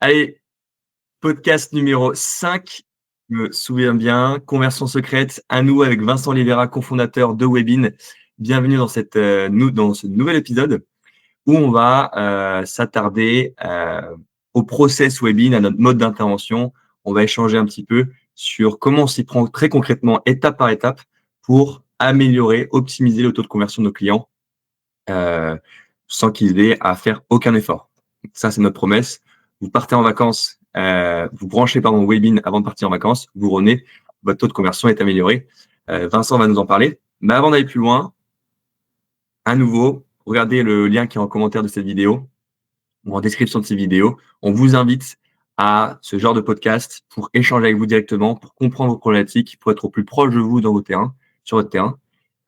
Allez, podcast numéro 5, je me souviens bien, conversion secrète, à nous avec Vincent Livera, cofondateur de Webin. Bienvenue dans dans ce nouvel épisode où on va s'attarder au process Webin, à notre mode d'intervention. On va échanger un petit peu sur comment on s'y prend très concrètement, étape par étape, pour améliorer, optimiser le taux de conversion de nos clients euh, sans qu'ils aient à faire aucun effort. Ça, c'est notre promesse. Vous partez en vacances, vous branchez par mon Webin avant de partir en vacances, vous revenez, votre taux de conversion est amélioré. Vincent va nous en parler. Mais avant d'aller plus loin, à nouveau, regardez le lien qui est en commentaire de cette vidéo ou en description de cette vidéo. On vous invite à ce genre de podcast pour échanger avec vous directement, pour comprendre vos problématiques, pour être au plus proche de vous dans vos terrains, sur votre terrain.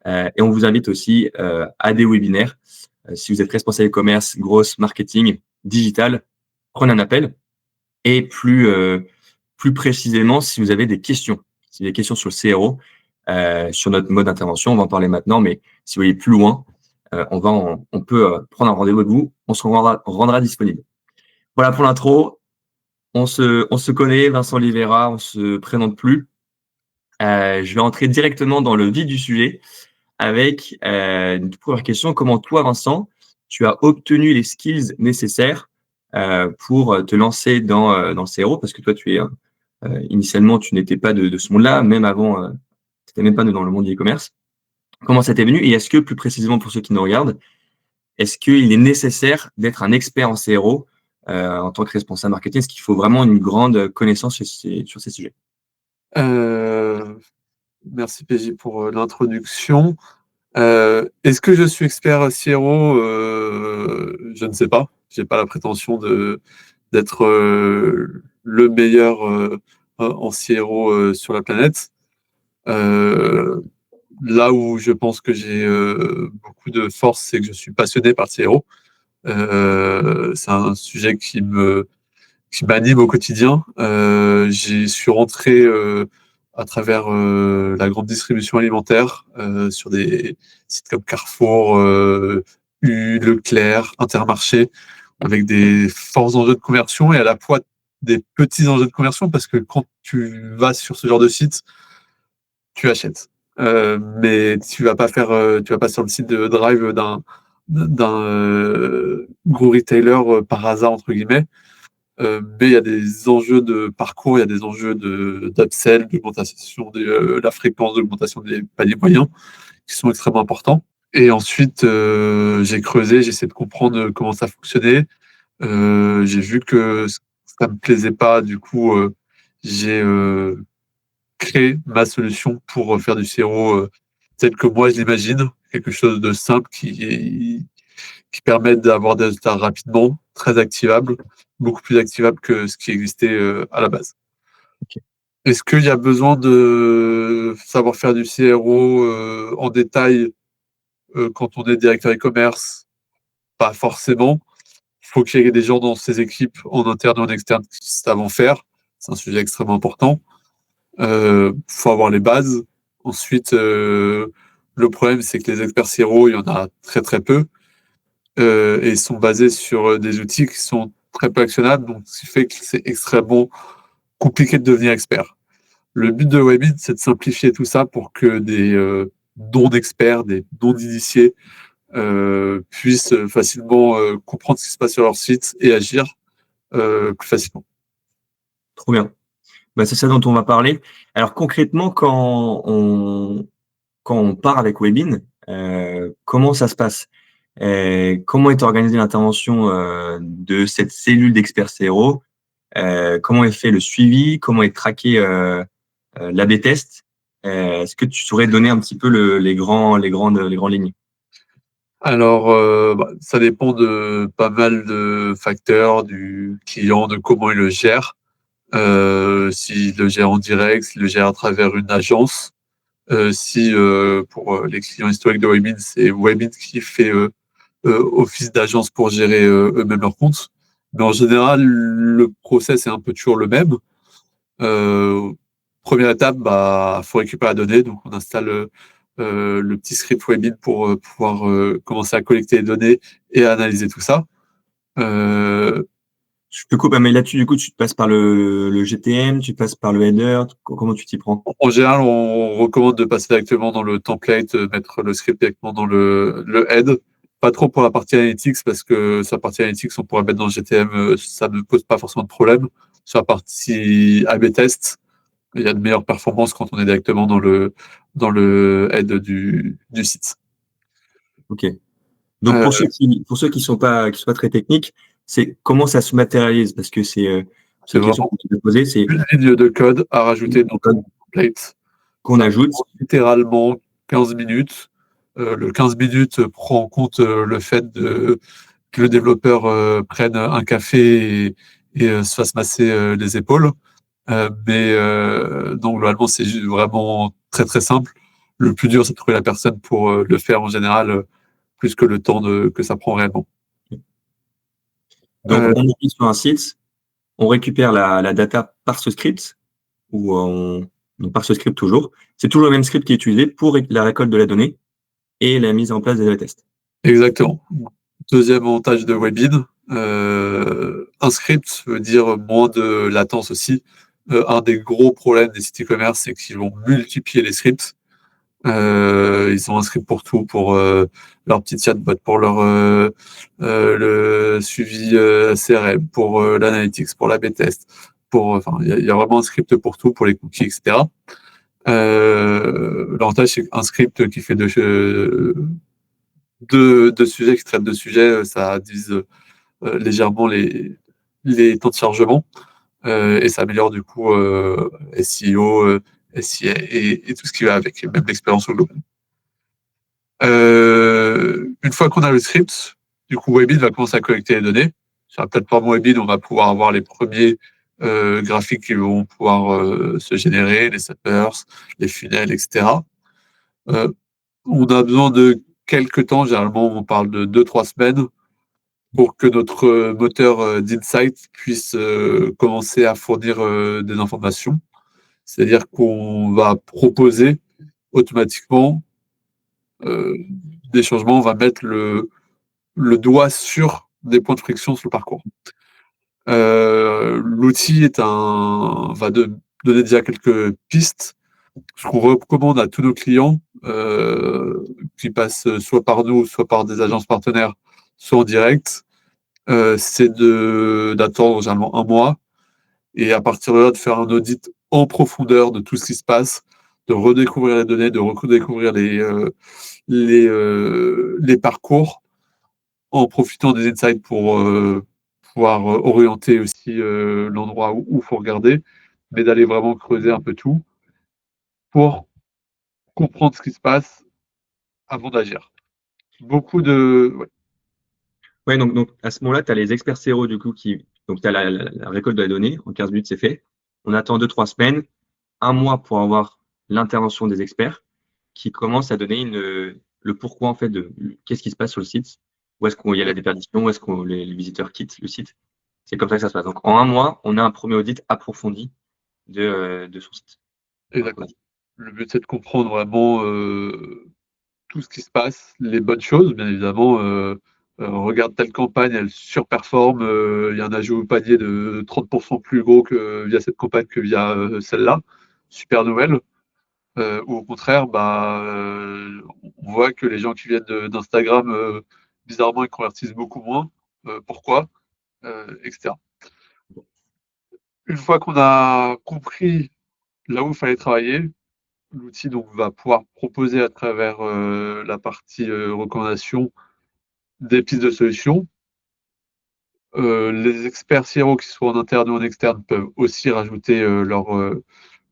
Et on vous invite aussi à des webinaires. Si vous êtes responsable e-commerce, grosse marketing, digital, prenez un appel. Et plus précisément, si vous avez des questions, si vous avez des questions sur le CRO, sur notre mode d'intervention, on va en parler maintenant, mais si vous voyez plus loin, on peut prendre un rendez-vous avec vous, on se rendra disponible. Voilà pour l'intro. On se connaît, Vincent Livera, on se présente plus. Je vais entrer directement dans le vif du sujet avec une toute première question. Comment toi, Vincent, tu as obtenu les skills nécessaires pour te lancer dans le CRO? Parce que toi, initialement, tu n'étais pas de ce monde-là, même avant, tu n'étais même pas dans le monde du e-commerce. Comment ça t'est venu? Et est-ce que, plus précisément pour ceux qui nous regardent, est-ce qu'il est nécessaire d'être un expert en CRO en tant que responsable marketing? Est-ce qu'il faut vraiment une grande connaissance sur ces sujets? Euh, Merci PJ pour l'introduction. Est-ce que je suis expert CRO? Je ne sais pas. J'ai pas la prétention d'être le meilleur en CRO sur la planète. Euh, Là où je pense que j'ai beaucoup de force, c'est que je suis passionné par le CRO. C'est un sujet qui m'anime au quotidien. J'y suis rentré à travers la grande distribution alimentaire sur des sites comme Carrefour, Leclerc, Intermarché, avec des forts enjeux de conversion et à la fois des petits enjeux de conversion parce que quand tu vas sur ce genre de site, tu achètes. Mais tu vas pas sur le site de Drive d'un gros retailer par hasard entre guillemets. Mais il y a des enjeux de parcours, il y a des enjeux d'upsell, d'augmentation de la fréquence, d'augmentation des paniers moyens qui sont extrêmement importants. Et ensuite, j'ai creusé, j'ai essayé de comprendre comment ça fonctionnait. J'ai vu que ça me plaisait pas, du coup, j'ai créé ma solution pour faire du CRO tel que moi je l'imagine, quelque chose de simple qui permettent d'avoir des résultats rapidement, très activables, beaucoup plus activables que ce qui existait à la base. Ok. Est-ce qu'il y a besoin de savoir faire du CRO en détail quand on est directeur e-commerce? Pas forcément. Il faut qu'il y ait des gens dans ces équipes, en interne et en externe, qui savent en faire. C'est un sujet extrêmement important. Faut avoir les bases. Ensuite, le problème, c'est que les experts CRO, il y en a très très peu. Et sont basés sur des outils qui sont très peu actionnables, donc ce qui fait que c'est extrêmement compliqué de devenir expert. Le but de Webit, c'est de simplifier tout ça pour que des non-experts, des non-initiés puissent facilement comprendre ce qui se passe sur leur site et agir plus facilement. Trop bien. Bah, c'est ça dont on va parler. Alors concrètement, quand on part avec Webin, comment ça se passe? Comment est organisée l'intervention de cette cellule d'experts CRO? Comment est fait le suivi? Comment est traqué l'A/B test? Est-ce que tu saurais donner un petit peu les grandes lignes? Alors, ça dépend de pas mal de facteurs du client, de comment il le gère. S'il le gère en direct, s'il le gère à travers une agence. Si pour les clients historiques de Webit, c'est Webit qui fait office d'agence pour gérer eux-mêmes leurs comptes. Mais en général, le process est un peu toujours le même. Première étape, faut récupérer la donnée. Donc, on installe le petit script Webit pour pouvoir commencer à collecter les données et à analyser tout ça. Je te coupe, mais là-dessus, du coup, tu passes par le GTM, tu passes par le header, comment tu t'y prends? En général, on recommande de passer directement dans le template, mettre le script directement dans le head. Pas trop pour la partie analytics, parce que sur la partie analytics, on pourrait mettre dans le GTM, ça ne pose pas forcément de problème. Sur la partie A/B test, il y a de meilleures performances quand on est directement dans le head du site. Ok. Donc pour ceux qui sont pas très techniques, c'est comment ça se matérialise parce que c'est C'est une question vraiment que tu peux poser, c'est une ligne de code à rajouter dans le ton code template. qu'on Ça ajoute. prend littéralement 15 minutes. Le 15 minutes prend en compte le fait que le développeur prenne un café et se fasse masser les épaules. Donc, globalement, c'est vraiment très, très simple. Le plus dur, c'est de trouver la personne pour le faire en général, plus que le temps que ça prend réellement. Donc Euh, on appuie sur un site, on récupère la data par ce script ou donc par ce script toujours. C'est toujours le même script qui est utilisé pour la récolte de la donnée et la mise en place des tests. Exactement. Deuxième avantage de Webin, un script veut dire moins de latence aussi. Un des gros problèmes des sites e-commerce, c'est qu'ils vont multiplier les scripts. Ils ont un script pour tout, pour leur petit chatbot, pour le suivi CRM, pour l'analytics, pour l'A/B test, enfin, il y a vraiment un script pour tout, pour les cookies, etc. L'avantage, c'est qu'un script qui fait deux sujets, qui traite de sujets, ça divise légèrement les temps de chargement et ça améliore du coup SEO, SIA et tout ce qui va avec, même l'expérience au global. Une fois qu'on a le script, du coup, Webbit va commencer à collecter les données. Sur la plateforme Webbit, on va pouvoir avoir les premiers graphiques qui vont pouvoir se générer, les zappers, les funnels, etc. Euh, on a besoin de quelques temps, généralement on parle de 2-3 semaines, pour que notre moteur d'insight puisse commencer à fournir des informations. C'est-à-dire qu'on va proposer automatiquement euh, des changements, on va mettre le doigt sur des points de friction sur le parcours. L'outil va donner déjà quelques pistes. Ce qu'on recommande à tous nos clients qui passent soit par nous, soit par des agences partenaires, soit en direct, c'est d'attendre généralement un mois et à partir de là, de faire un audit en profondeur de tout ce qui se passe, de redécouvrir les données, de redécouvrir les parcours en profitant des insights pour pouvoir orienter aussi l'endroit où il faut regarder, mais d'aller vraiment creuser un peu tout pour comprendre ce qui se passe avant d'agir. Beaucoup de... Ouais, Ouais, donc à ce moment-là, tu as les experts CRO du coup donc tu as la récolte de la donnée, en 15 minutes c'est fait. On attend 2-3 semaines, un mois pour avoir l'intervention des experts qui commencent à donner le pourquoi en fait de qu'est-ce qui se passe sur le site, où est-ce qu'il y a la déperdition, où est-ce que les visiteurs quittent le site. C'est comme ça que ça se passe. Donc en un mois, on a un premier audit approfondi de son site. exactement. Le but, c'est de comprendre vraiment tout ce qui se passe, les bonnes choses, bien évidemment. Regarde telle campagne, elle surperforme, il y a un ajout au panier de 30% plus gros que via cette campagne que via celle-là. Super nouvelle. Ou au contraire, on voit que les gens qui viennent d'Instagram, bizarrement, ils convertissent beaucoup moins. Pourquoi etc. Une fois qu'on a compris là où il fallait travailler, l'outil donc va pouvoir proposer à travers la partie recommandation des pistes de solutions. Les experts CRO, qui soient en interne ou en externe, peuvent aussi rajouter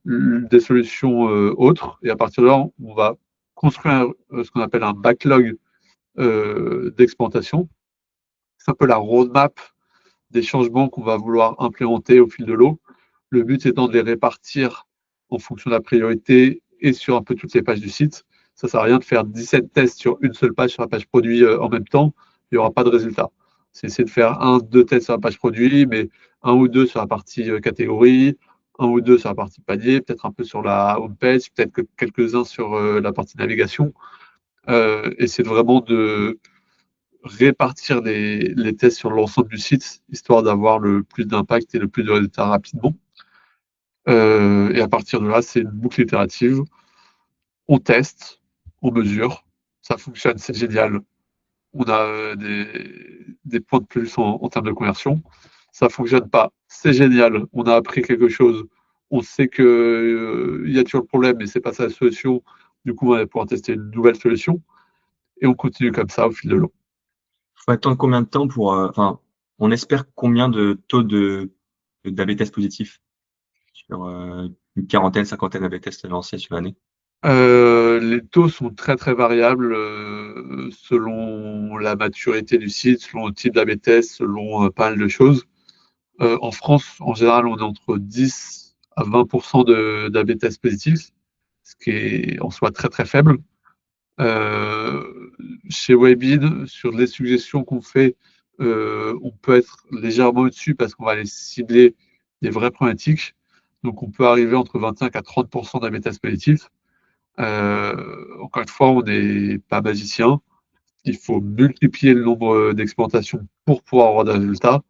des solutions autres. Et à partir de là, on va construire ce qu'on appelle un backlog d'exploitation. C'est un peu la roadmap des changements qu'on va vouloir implémenter au fil de l'eau. Le but étant de les répartir en fonction de la priorité et sur un peu toutes les pages du site. Ça ne sert à rien de faire 17 tests sur une seule page, sur la page produit en même temps. Il n'y aura pas de résultat. C'est essayer de faire 1-2 tests sur la page produit, mais un ou deux sur la partie catégorie, un ou deux sur la partie panier, peut-être un peu sur la home page, peut-être que quelques-uns sur la partie navigation. Essayer vraiment répartir les tests sur l'ensemble du site, histoire d'avoir le plus d'impact et le plus de résultats rapidement. Et à partir de là, c'est une boucle itérative. On teste, on mesure, ça fonctionne, c'est génial. On a des points de plus en termes de conversion. Ça fonctionne pas, c'est génial. On a appris quelque chose. On sait que il y a toujours le problème, mais c'est pas ça la solution. Du coup, on va pouvoir tester une nouvelle solution et on continue comme ça au fil de l'eau. Faut attendre combien de temps pour, enfin, on espère combien de taux d'AB test positifs sur une quarantaine, cinquantaine d'AB tests lancés sur l'année? Les taux sont très très variables selon la maturité du site, selon le type d'AB test, selon pas mal de choses. En France, en général, on est entre 10 à 20% d'AB tests positifs, ce qui est en soi très très faible. Chez Webid, sur les suggestions qu'on fait, on peut être légèrement au-dessus parce qu'on va aller cibler des vraies problématiques. Donc on peut arriver entre 25 à 30% d'AB tests positifs. Encore une fois, on n'est pas magicien. Il faut multiplier le nombre d'expérimentations pour pouvoir avoir des résultats.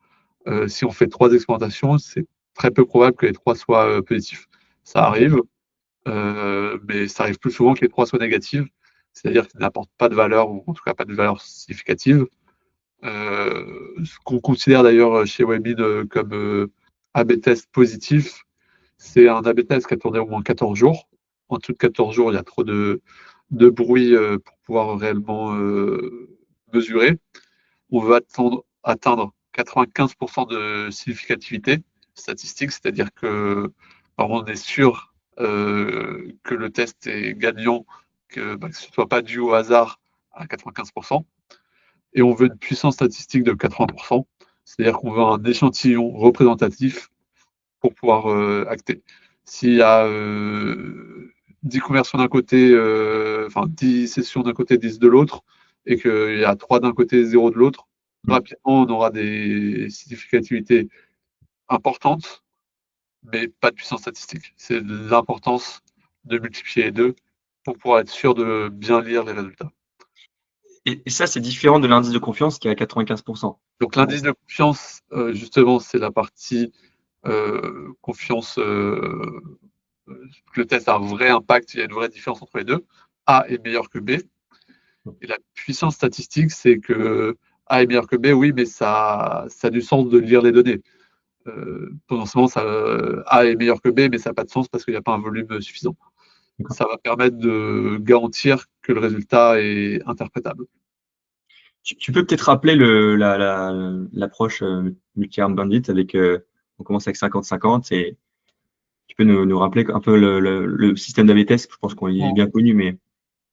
Si on fait 3 expérimentations, c'est très peu probable que les 3 soient positifs. Ça arrive, mais ça arrive plus souvent que les 3 soient négatives, c'est-à-dire qu'ils n'apportent pas de valeur, ou en tout cas pas de valeur significative. Ce qu'on considère d'ailleurs chez Webid comme AB test positif, c'est un AB test qui a tourné au moins 14 jours. En dessous de 14 jours, il y a trop de bruit pour pouvoir réellement mesurer. On veut atteindre 95% de significativité statistique, c'est-à-dire que on est sûr que le test est gagnant, que ce ne soit pas dû au hasard à 95%. Et on veut une puissance statistique de 80%, c'est-à-dire qu'on veut un échantillon représentatif pour pouvoir acter. S'il y a 10 conversions d'un côté, 10 sessions d'un côté, 10 de l'autre, et qu'il y a 3 d'un côté, 0 de l'autre, rapidement, on aura des significativités importantes, mais pas de puissance statistique. C'est l'importance de multiplier les deux pour pouvoir être sûr de bien lire les résultats. Et ça, c'est différent de l'indice de confiance qui est à 95%. Donc l'indice de confiance, justement, c'est la partie confiance, que le test a un vrai impact, il y a une vraie différence entre les deux. A est meilleur que B. Et la puissance statistique, c'est que A est meilleur que B, oui, mais ça a du sens de lire les données. Potentiellement, A est meilleur que B, mais ça n'a pas de sens parce qu'il n'y a pas un volume suffisant. Ça va permettre de garantir que le résultat est interprétable. Tu peux peut-être rappeler l'approche multi-arm bandit avec, on commence avec 50-50 et tu peux nous rappeler un peu le système d'AB test. Je pense qu'il est bien connu, mais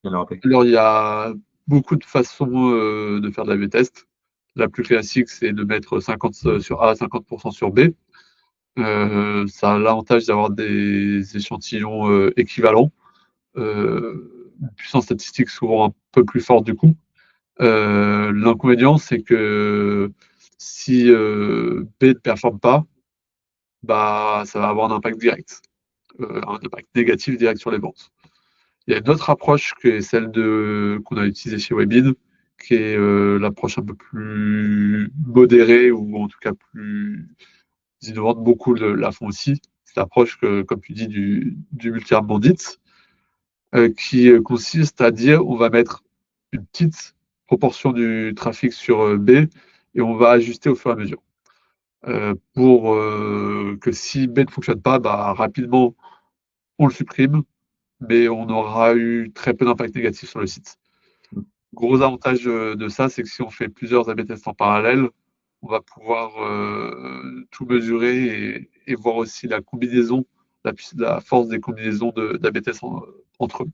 bien le rappeler. Alors, il y a beaucoup de façons de faire de l'AB test. La plus classique, c'est de mettre 50 sur A, 50% sur B. Ça a l'avantage d'avoir des échantillons équivalents, une puissance statistique souvent un peu plus forte du coup. L'inconvénient, c'est que si B ne performe pas, ça va avoir un impact direct, un impact négatif direct sur les ventes. Il y a une autre approche qui est celle qu'on a utilisée chez Webid, qui est l'approche un peu plus modérée ou en tout cas plus innovante. Beaucoup la font aussi. C'est l'approche, comme tu dis, du multi-arm bandit, qui consiste à dire on va mettre une petite proportion du trafic sur B et on va ajuster au fur et à mesure. Pour que si B ne fonctionne pas, rapidement on le supprime, mais on aura eu très peu d'impact négatif sur le site. Gros avantage de ça, c'est que si on fait plusieurs AB tests en parallèle, on va pouvoir tout mesurer et voir aussi la combinaison, la force des combinaisons d'AB tests entre eux.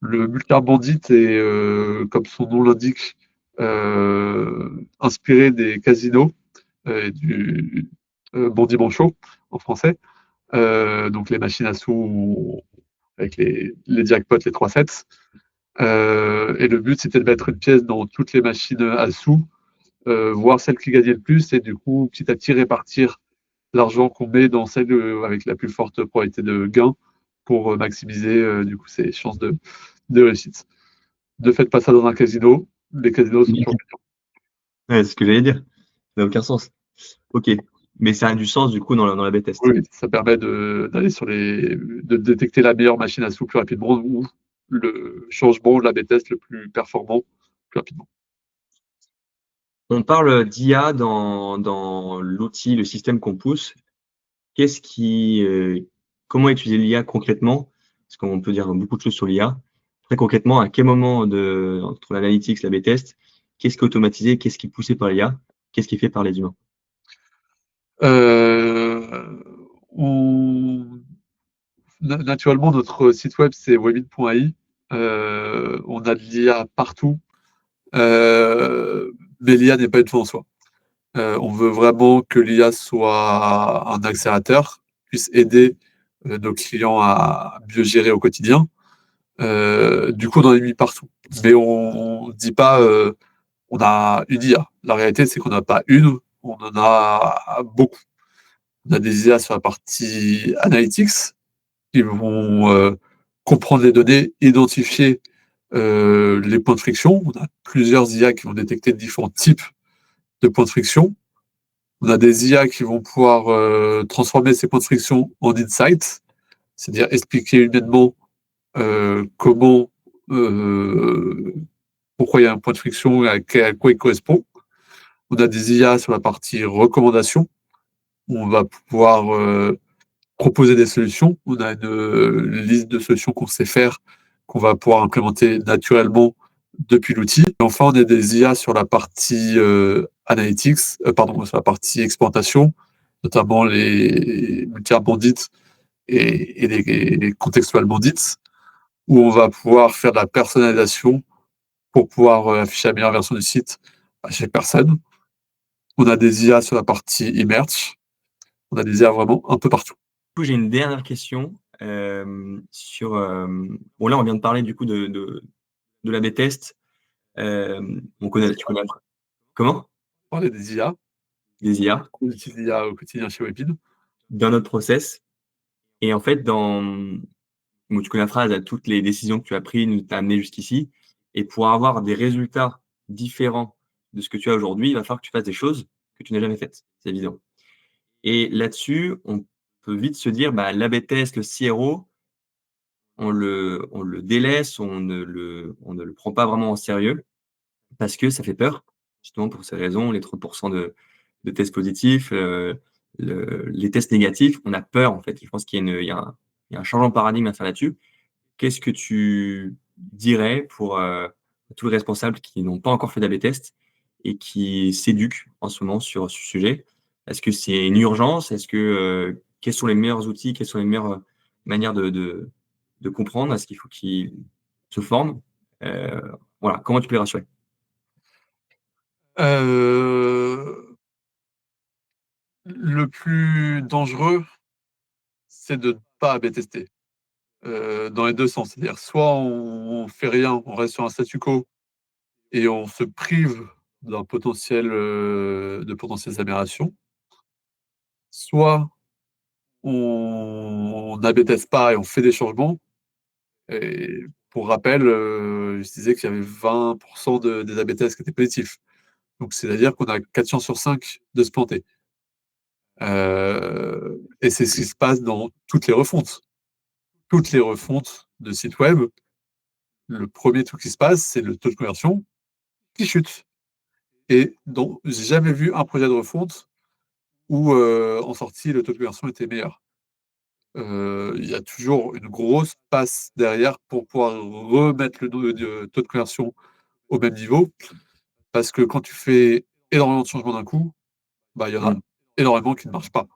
Le multi-arm bandit est, comme son nom l'indique, inspiré des casinos et du bandit manchot en français. Donc les machines à sous avec les jackpots, les 3-7. Et le but, c'était de mettre une pièce dans toutes les machines à sous, voir celle qui gagnait le plus et du coup, petit à petit, répartir l'argent qu'on met dans celle avec la plus forte probabilité de gain pour maximiser du coup ses chances de réussite. Ne faites pas ça dans un casino, les casinos sont toujours gagnants. Ouais, c'est ce que j'allais dire. Ça n'a aucun sens. Ok. Mais ça a du sens du coup dans la B-test. Oui, ça permet d'aller sur de détecter la meilleure machine à sous plus rapidement ou le changement de la B-test le plus performant plus rapidement. On parle d'IA dans l'outil, le système qu'on pousse. Qu'est-ce qui, comment utiliser l'IA concrètement? Parce qu'on peut dire beaucoup de choses sur l'IA. Très concrètement, à quel moment entre l'analytics, la B-test, qu'est-ce qui est automatisé, qu'est-ce qui est poussé par l'IA, qu'est-ce qui est fait par les humains? Euh, on- Naturellement, notre site web, c'est webit.ai. On a de l'IA partout, mais l'IA n'est pas une fin en soi. On veut vraiment que l'IA soit un accélérateur, puisse aider nos clients à mieux gérer au quotidien. Du coup, on en a mis partout. Mais on ne dit pas on a une IA. La réalité, c'est qu'on n'a pas une, on en a beaucoup. On a des IA sur la partie analytics qui vont comprendre les données, identifier les points de friction. On a plusieurs IA qui vont détecter différents types de points de friction. On a des IA qui vont pouvoir transformer ces points de friction en insights, c'est-à-dire expliquer humainement comment, pourquoi il y a un point de friction et à quoi il correspond. On a des IA sur la partie recommandation, où on va pouvoir proposer des solutions. On a une liste de solutions qu'on sait faire, qu'on va pouvoir implémenter naturellement depuis l'outil. Et enfin, on a des IA sur la partie analytics, pardon, sur la partie exploitation, notamment les multi bandits et les contextual bandits, où on va pouvoir faire de la personnalisation pour pouvoir afficher la meilleure version du site à chaque personne. On a des IA sur la partie e-merch. On a des IA vraiment un peu partout. Du coup, j'ai une dernière question sur. Bon, là, on vient de parler du coup de la B-test. On connaît, tu connais comment? On parlait des IA. Des IA On utilise l'IA au quotidien chez Webin. dans notre process. Et en fait, bon, tu connais la phrase, toutes les décisions que tu as prises nous t'ont amené jusqu'ici. Et pour avoir des résultats différents de ce que tu as aujourd'hui, il va falloir que tu fasses des choses que tu n'as jamais faites. C'est évident. Et là-dessus, on peut vite se dire, bah, l'A/B test, le CRO, on le délaisse, on ne le prend pas vraiment au sérieux parce que ça fait peur, justement pour ces raisons, les 30 de tests positifs, les tests négatifs, on a peur en fait. Je pense qu'il y a un changement de paradigme à faire là-dessus. Qu'est-ce que tu dirais pour tous les responsables qui n'ont pas encore fait d'A/B test et qui s'éduquent en ce moment sur ce sujet? Est-ce que c'est une urgence? Quels sont les meilleurs outils? Quelles sont les meilleures manières de comprendre? Est-ce qu'il faut qu'ils se forment? Euh, voilà, comment tu peux les rassurer? Euh, le plus dangereux, c'est de ne pas A/B tester. Dans les deux sens. C'est-à-dire, soit on fait rien, on reste sur un statu quo et on se prive de potentielles améliorations, soit on n'A/B teste pas et on fait des changements. Et pour rappel, je disais qu'il y avait 20% des A/B tests qui étaient positifs. Donc, c'est-à-dire qu'on a 4 chances sur 5 de se planter. Et c'est ce qui se passe dans toutes les refontes. Toutes les refontes de sites web, le premier truc qui se passe, c'est le taux de conversion qui chute. Et donc, j'ai jamais vu un projet de refonte où en sortie, le taux de conversion était meilleur. Il y a toujours une grosse passe derrière pour pouvoir remettre le taux de conversion au même niveau. Parce que quand tu fais énormément de changements d'un coup, bah, il y en a Mmh. énormément qui ne marchent pas.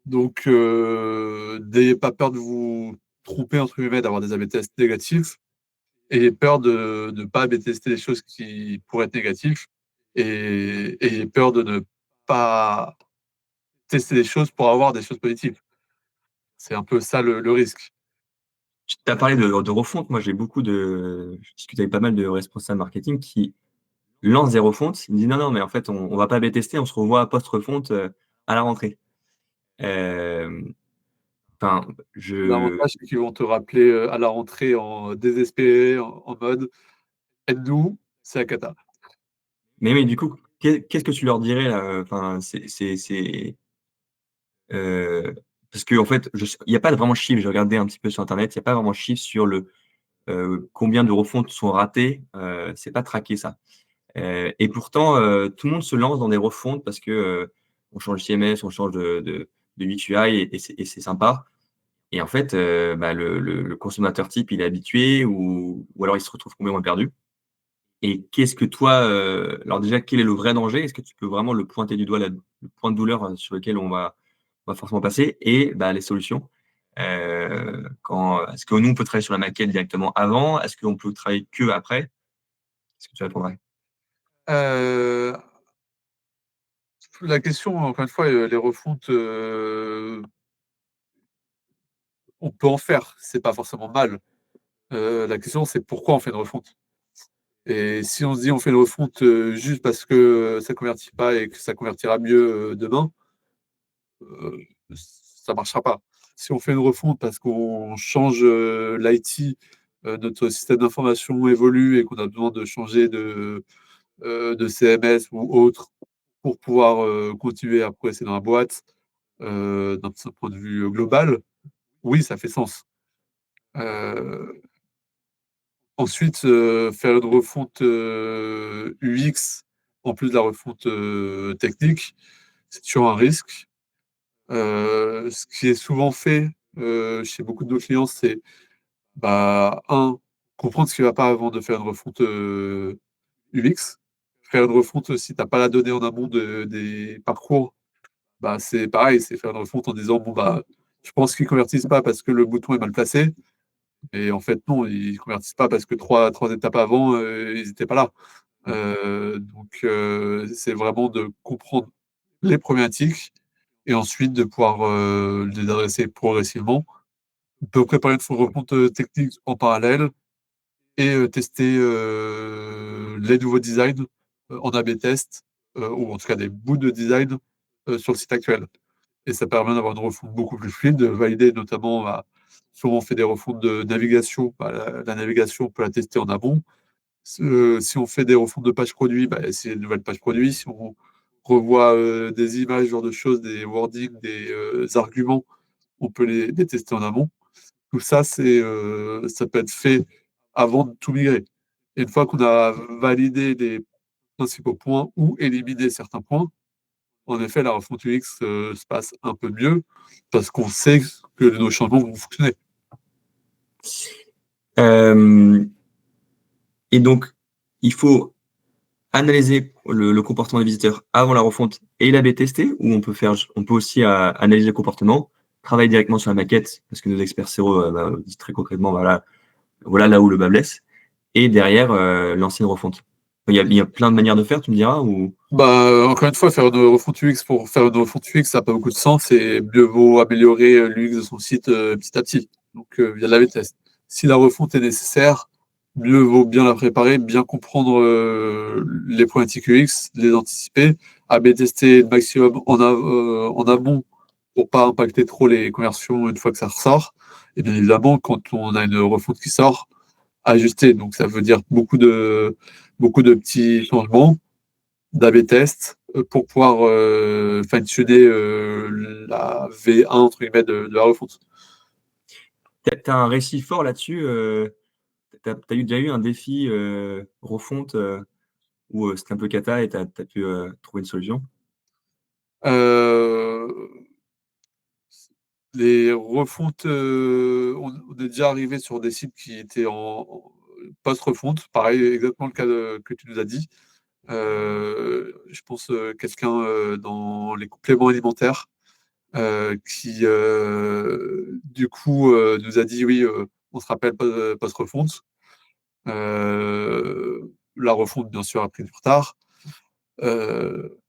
Donc, n'ayez pas peur de vous tromper, entre guillemets, d'avoir des A/B tests négatifs. Ayez peur de ne pas A/B tester les choses qui pourraient être négatives. Et ayez peur de ne pas tester des choses pour avoir des choses positives. C'est un peu ça le risque. Tu as parlé de refonte. Moi, je discute avec pas mal de responsables marketing qui lancent des refontes. Ils me disent non, non, mais en fait, on va pas B tester, on se revoit post-refonte à la rentrée. Euh, Enfin, L'avantage, c'est qu'ils vont te rappeler à la rentrée en désespéré, en mode aide-nous, c'est la cata. Mais du coup, qu'est-ce que tu leur dirais là? Enfin, heu, parce qu'en fait, il y a pas vraiment de chiffre. J'ai regardé un petit peu sur internet, il y a pas vraiment de chiffre sur combien de refontes sont ratées, c'est pas traqué ça. Et pourtant, tout le monde se lance dans des refontes parce que, on change de CMS, on change de UX/UI et c'est sympa. Et en fait, bah, le consommateur type, il est habitué ou alors il se retrouve complètement perdu. Et qu'est-ce que toi, alors déjà, quel est le vrai danger? Est-ce que tu peux vraiment le pointer du doigt, là, le point de douleur, sur lequel on va forcément passer et bah, les solutions? Est-ce que nous, on peut travailler sur la maquette directement avant? Est-ce qu'on peut travailler que après? Qu'est-ce que tu répondrais? Heu, la question, encore une fois, les refontes, on peut en faire, c'est pas forcément mal. La question, c'est pourquoi on fait une refonte? Et si on se dit: «On fait une refonte, juste parce que, ça convertit pas et que ça convertira mieux, demain», heu, ça marchera pas. Si on fait une refonte parce qu'on change, l'IT, notre système d'information évolue et qu'on a besoin de changer de CMS ou autre pour pouvoir, continuer à progresser dans la boîte, d'un point de vue global, oui, ça fait sens. Heu, ensuite, faire une refonte, UX en plus de la refonte, technique, c'est toujours un risque. Ce qui est souvent fait, chez beaucoup de nos clients, c'est, bah, comprendre ce qui ne va pas avant de faire une refonte, UX. Faire une refonte, si tu as pas la donnée en amont des parcours, bah, c'est pareil, c'est faire une refonte en disant: «Bon, bah, je pense qu'ils convertissent pas parce que le bouton est mal placé». Et en fait, non, ils convertissent pas parce que trois étapes avant, ils étaient pas là. C'est vraiment de comprendre les problématiques et ensuite de pouvoir, les adresser progressivement. On peut préparer une refonte, technique en parallèle et tester, les nouveaux designs, en AB test, ou en tout cas des bouts de design, sur le site actuel. Et ça permet d'avoir une refonte beaucoup plus fluide, de valider notamment, bah, souvent on fait des refontes de navigation, bah, la navigation, on peut la tester en amont. Si on fait des refontes de pages produits, bah, c'est une nouvelle page produit. Si on revoit, des images, ce genre de choses, des wordings, des, arguments, on peut les tester en amont. Tout ça, ça peut être fait avant de tout migrer. Et une fois qu'on a validé les principaux points ou éliminé certains points, en effet, la refonte UX, se passe un peu mieux parce qu'on sait que nos changements vont fonctionner. Hem Et donc, il faut analyser le comportement des visiteurs avant la refonte et l'A/B tester ou on peut aussi, analyser le comportement, travailler directement sur la maquette parce que nos experts SEO, bah, disent très concrètement, voilà là où le bât blesse et derrière, lancer une refonte. Il y a plein de manières de faire, tu me diras ou? Bah, encore une fois, faire une refonte UX pour faire une refonte UX, ça a pas beaucoup de sens et mieux vaut améliorer, l'UX de son site, petit à petit, donc via de l'A/B test. Si la refonte est nécessaire, mieux vaut bien la préparer, bien comprendre, les problématiques UX, les anticiper, A/B tester le maximum en amont pour pas impacter trop les conversions une fois que ça ressort et bien évidemment, quand on a une refonte qui sort, ajuster. Donc ça veut dire beaucoup de petits changements d'A/B test, pour pouvoir, fine-tuner, la V1 entre guillemets de la refonte. Tu as un récit fort là-dessus, tu as déjà eu un défi, refonte, où, c'était un peu cata et tu as pu, trouver une solution? Heu, les refontes, on est déjà arrivé sur des sites qui étaient en post-refonte, pareil, exactement le cas que tu nous as dit. Je pense, quelqu'un, dans les compléments alimentaires, qui, du coup, nous a dit: «Oui, on se rappelle post-refonte». La refonte, bien sûr, a pris du retard.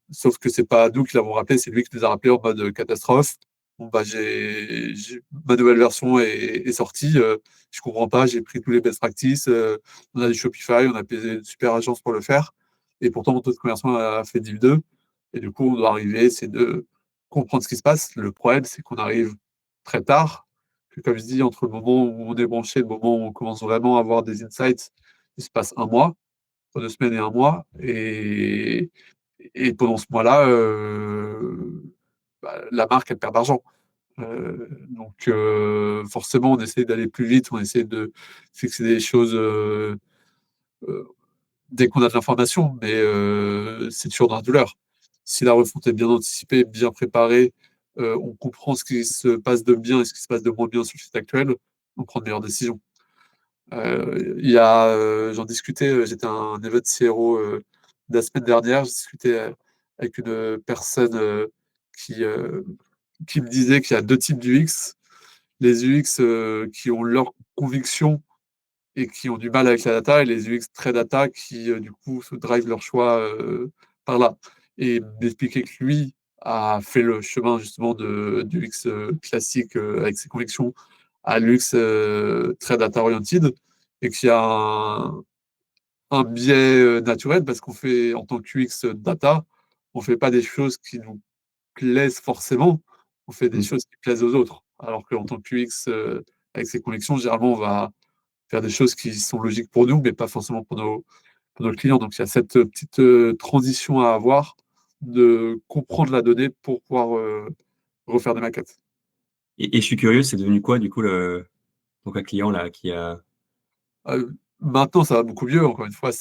Sauf que c'est pas nous qui l'avons rappelé, c'est lui qui nous a rappelé en mode, catastrophe. Bon, bah, j'ai ma nouvelle version est sortie, je comprends pas, j'ai pris tous les best practices, on a du Shopify, on a payé une super agence pour le faire et pourtant mon taux de conversion a fait div 2 et du coup, on doit arriver, c'est de comprendre ce qui se passe. Le problème, c'est qu'on arrive très tard, que comme je dis, entre le moment où on est branché et le moment où on commence vraiment à avoir des insights, il se passe 1 mois. entre 2 semaines et 1 mois et pendant ce mois-là, la marque, elle perd d'argent. Donc forcément, on essaie d'aller plus vite, on essaie de fixer des choses, heu, dès qu'on a de l'information, mais c'est toujours dans la douleur. Si la refonte est bien anticipée, bien préparée, on comprend ce qui se passe de bien et ce qui se passe de moins bien sur le site actuel, on prend de meilleures décisions. J'en discutais, j'étais à un event CRO, la semaine dernière. Je discutais, avec une personne, qui, heu, qui me disait qu'il y a 2 types d'UX. Les UX, qui ont leurs convictions et qui ont du mal avec la data et les UX très data qui, du coup, se drive leur choix, par là et m'expliquer que lui a fait le chemin justement de du UX, classique, avec ses convictions à l'UX, très data oriented et qu'il y a un biais, naturel parce qu'on fait en tant qu'UX data, on fait pas des choses qui nous plaisent forcément, on fait des Mmh. choses qui plaisent aux autres. Alors qu'en tant qu'UX, avec ses convictions, généralement, on va faire des choses qui sont logiques pour nous, mais pas forcément pour nos clients. Donc il y a cette, petite, transition à avoir de comprendre la donnée pour pouvoir, refaire des maquettes. Et je suis curieux, c'est devenu quoi du coup donc un client là qui a Maintenant, ça va beaucoup mieux. Encore une fois,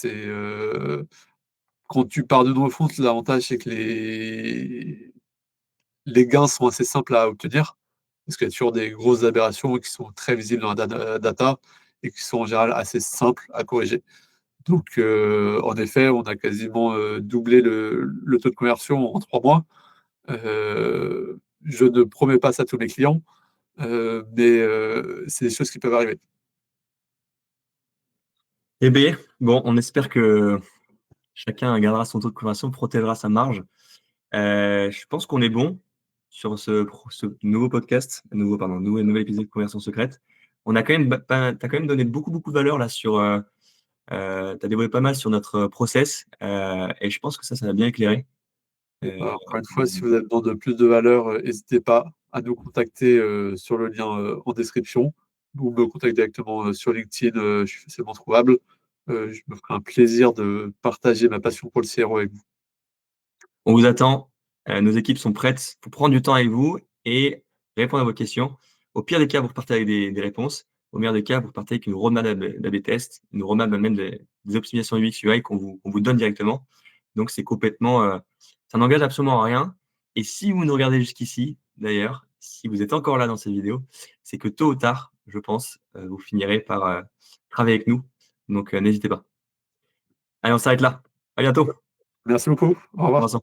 quand tu pars d'une refonte, l'avantage, c'est que les gains sont assez simples à obtenir, parce qu'il y a toujours des grosses aberrations qui sont très visibles dans la data et qui sont en général assez simples à corriger. Donc, en effet, on a quasiment, doublé le taux de conversion en 3 mois. Je ne promets pas ça à tous mes clients, mais c'est des choses qui peuvent arriver. eh beh, bon, on espère que chacun gardera son taux de conversion, protégera sa marge. Je pense qu'on est bon sur ce nouveau podcast, nouvel épisode de Conversion secrète. On a quand même tu quand même donné beaucoup de valeur là sur, tu dévoilé pas mal sur notre process, et je pense que ça va bien éclairer. Et Heu, bah, encore une fois, si vous avez besoin de plus de valeur, hésitez pas à nous contacter, sur le lien, en description ou me contacter directement, sur LinkedIn, je suis facilement trouvable. Je me ferai un plaisir de partager ma passion pour le CRO avec vous. on vous attend, nos équipes sont prêtes pour prendre du temps avec vous et répondre à vos questions. Au pire des cas, vous repartez avec des réponses. Au meilleur des cas, vous repartez avec une roadmap d'A/B test, une roadmap même des optimisations UX, UI qu'on vous donne directement. Donc c'est complètement, ça n'engage absolument à rien et si vous nous regardez jusqu'ici, d'ailleurs, si vous êtes encore là dans cette vidéo, c'est que tôt ou tard, je pense, vous finirez par, travailler avec nous. Donc, n'hésitez pas. Allez, on s'arrête là. À bientôt. Merci beaucoup. Au Au revoir. revoir.